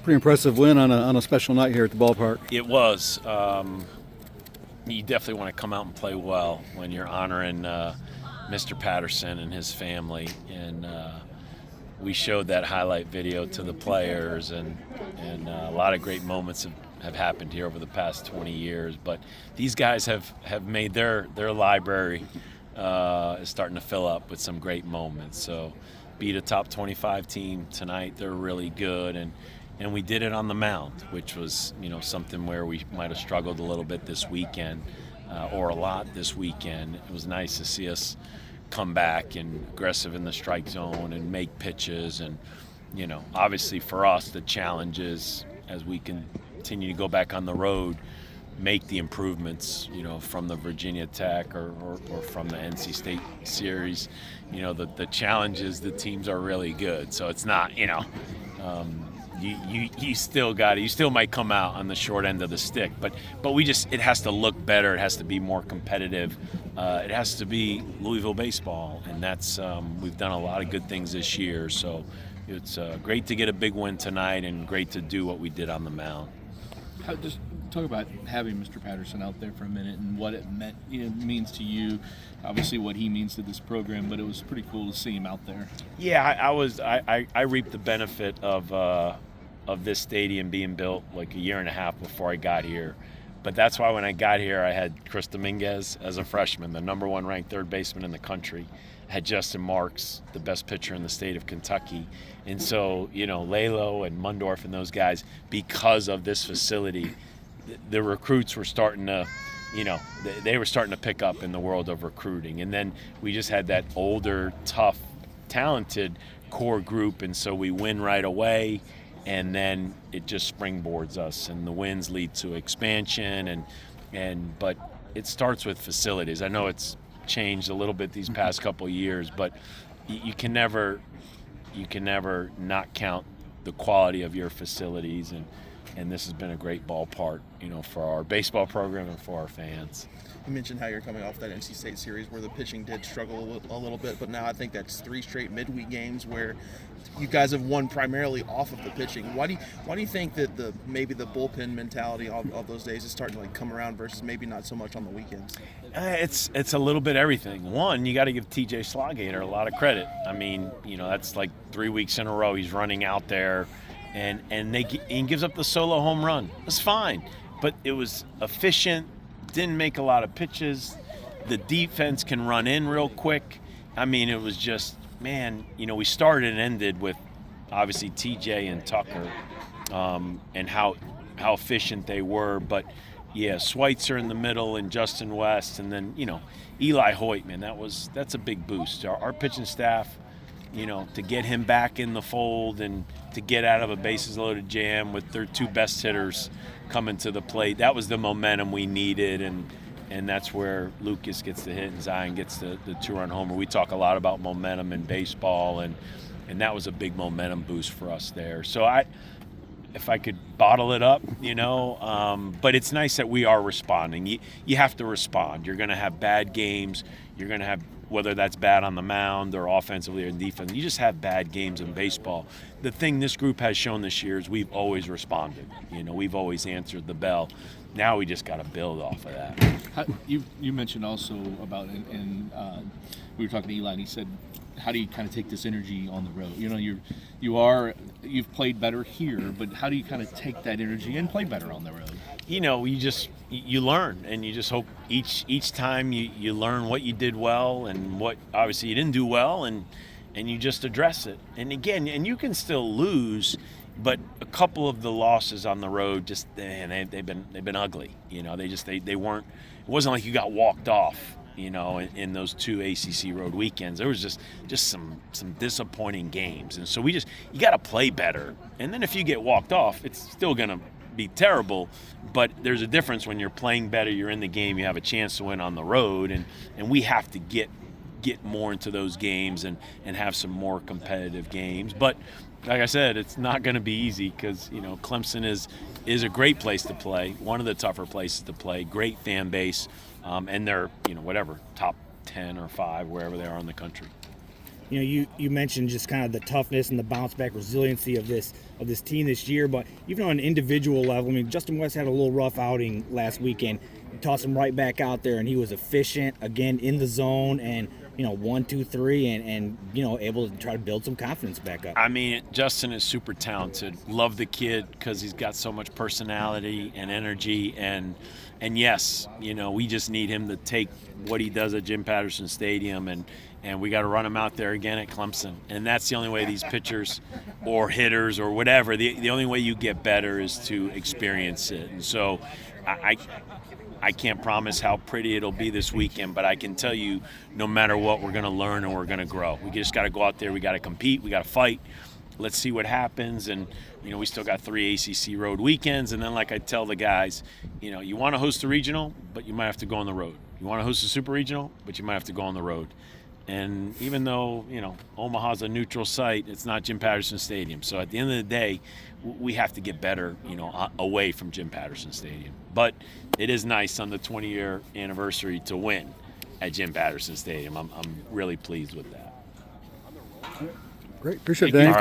Pretty impressive win on a special night here at the ballpark. It was. You definitely want to come out and play well when you're honoring Mr. Patterson and his family. And we showed that highlight video to the players, and a lot of great moments have happened here over the past 20 years. But these guys have made their library is starting to fill up with some great moments. So beat a top 25 team tonight. They're really good, and we did it on the mound, which was something where we might have struggled a little bit this weekend, or a lot this weekend. It was nice to see us come back and aggressive in the strike zone and make pitches. And obviously for us, the challenge is, as we continue to go back on the road, make the improvements, from the Virginia Tech or from the NC State series. The challenge is the teams are really good, so it's not, you still might come out on the short end of the stick, but it has to look better. It has to be more competitive. It has to be Louisville baseball, and that's we've done a lot of good things this year. So it's great to get a big win tonight, and great to do what we did on the mound. Just talk about having Mr. Patterson out there for a minute and what it means to you. Obviously, what he means to this program, but it was pretty cool to see him out there. Yeah, I reaped the benefit of this stadium being built like a year and a half before I got here. But that's why when I got here, I had Chris Dominguez as a freshman, the number one ranked third baseman in the country. I had Justin Marks, the best pitcher in the state of Kentucky. And so, Lalo and Mundorf and those guys, because of this facility, the recruits were starting to, they were starting to pick up in the world of recruiting. And then we just had that older, tough, talented core group. And so we win right away. And then it just springboards us, and the wins lead to expansion, but it starts with facilities. I know it's changed a little bit these past couple of years, but you can never not count the quality of your facilities, and this has been a great ballpark, for our baseball program and for our fans. You mentioned how you're coming off that NC State series where the pitching did struggle a little bit, but now I think that's 3 straight midweek games where you guys have won primarily off of the pitching. Why do you think that maybe the bullpen mentality of those days is starting to come around versus maybe not so much on the weekends? It's a little bit everything. One, you got to give TJ Sloggater a lot of credit. I mean, that's like 3 weeks in a row he's running out there, and he gives up the solo home run. It's fine, but it was efficient. Didn't make a lot of pitches. The defense can run in real quick. I mean, it was just, man, we started and ended with obviously TJ and Tucker, and how efficient they were. But yeah, Schweitzer in the middle and Justin West, and then Eli Hoyt, man, that's a big boost. Our pitching staff, to get him back in the fold and to get out of a bases loaded jam with their 2 best hitters coming to the plate, that was the momentum we needed, and that's where Lucas gets the hit and Zion gets the 2-run homer. We talk a lot about momentum in baseball, and that was a big momentum boost for us there. So if I could bottle it up, but it's nice that we are responding. You have to respond. You're going to have bad games. You're going to have, whether that's bad on the mound or offensively or in defense, you just have bad games in baseball. The thing this group has shown this year is we've always responded. We've always answered the bell. Now we just got to build off of that. You mentioned also about, and we were talking to Eli, and he said, how do you kind of take this energy on the road? You've played better here, but how do you kind of take that energy and play better on the road? You learn, and you just hope each time you learn what you did well and what obviously you didn't do well, and you just address it. And again, you can still lose, but a couple of the losses on the road they've been ugly. They weren't. It wasn't like you got walked off. In those 2 ACC road weekends, there was just some disappointing games, and so you got to play better. And then if you get walked off, it's still gonna be terrible, but there's a difference when you're playing better, you're in the game, you have a chance to win on the road, and we have to get more into those games and have some more competitive games. But like I said, it's not going to be easy because Clemson is a great place to play, one of the tougher places to play, great fan base, and they're top 10 or 5 wherever they are in the country. You mentioned just kind of the toughness and the bounce back resiliency of this team this year, but even on an individual level, I mean, Justin West had a little rough outing last weekend. You tossed him right back out there, and he was efficient again in the zone, and 1, 2, 3, and able to try to build some confidence back up. I mean, Justin is super talented. Love the kid because he's got so much personality and energy, and yes, we just need him to take what he does at Jim Patterson Stadium, and we got to run him out there again at Clemson. And that's the only way these pitchers or hitters or whatever, the only way you get better is to experience it. And so I can't promise how pretty it'll be this weekend, but I can tell you no matter what, we're going to learn and we're going to grow. We just got to go out there. We got to compete. We got to fight. Let's see what happens. And, we still got 3 ACC road weekends. And then, like I tell the guys, you want to host a regional, but you might have to go on the road. You want to host a super regional, but you might have to go on the road. And even though, Omaha's a neutral site, it's not Jim Patterson Stadium. So at the end of the day, we have to get better, away from Jim Patterson Stadium. But it is nice on the 20-year anniversary to win at Jim Patterson Stadium. I'm really pleased with that. Great. Appreciate it, Thank you. Danny.